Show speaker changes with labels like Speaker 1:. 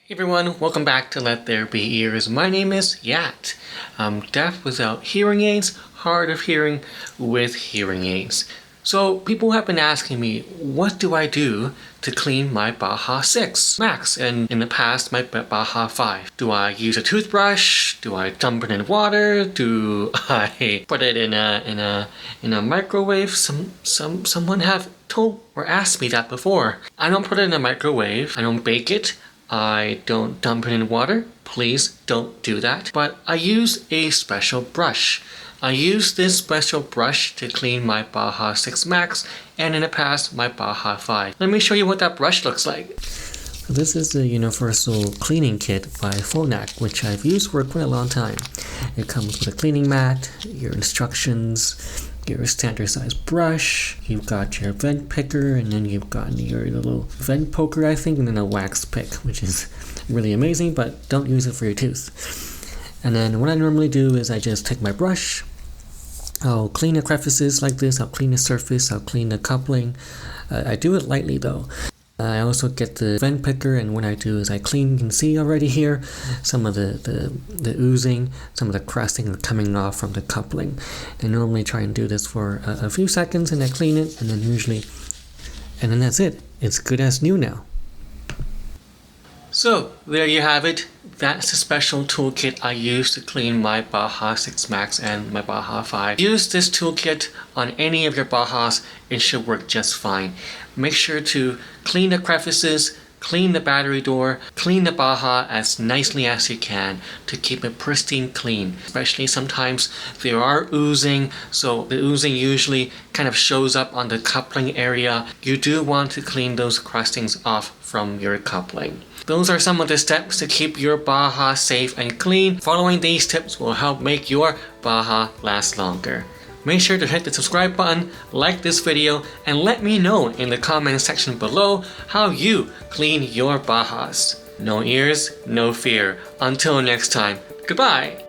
Speaker 1: Hey everyone, welcome back to Let There Be Ears. My name is Yat. I'm deaf without hearing aids, hard of hearing with hearing aids. So people have been asking me, what do I do to clean my BAHA 6 Max and in the past my BAHA 5? Do I use a toothbrush? Do I dump it in water? Do I put it in a microwave? Someone have told or asked me that before. I don't put it in a microwave. I don't bake it. I don't dump it in water. Please don't do that. But I use a special brush. I use this special brush to clean my BAHA 6 Max and in the past my BAHA 5. Let me show you what that brush looks like. This is the universal cleaning kit by Phonaks, which I've used for quite a long time. It comes with a cleaning mat, your instructions, your standard size brush, you've got your vent picker, and then you've got your little vent poker, I think, and then a wax pick, which is really amazing, but don't use it for your tooth. And then what I normally do is I just take my brush, I'll clean the crevices like this, I'll clean the surface, I'll clean the coupling. I do it lightly though. I also get the vent picker, and what I do is I clean. You can see already here some of the oozing, some of the crusting coming off from the coupling. I normally try and do this for a few seconds and I clean it, and then that's it. It's good as new now. So there you have it. That's the special toolkit I use to clean my BAHA 6 Max and my BAHA 5. Use this toolkit on any of your BAHAs, it should work just fine. Make sure to clean the crevices, clean the battery door, clean the BAHA as nicely as you can to keep it pristine clean. Especially sometimes there are oozing, so the oozing usually kind of shows up on the coupling area. You do want to clean those crustings off from your coupling. Those are some of the steps to keep your BAHA safe and clean. Following these tips will help make your BAHA last longer. Make sure to hit the subscribe button, like this video, and let me know in the comment section below how you clean your BAHAs. No ears, no fear. Until next time, goodbye!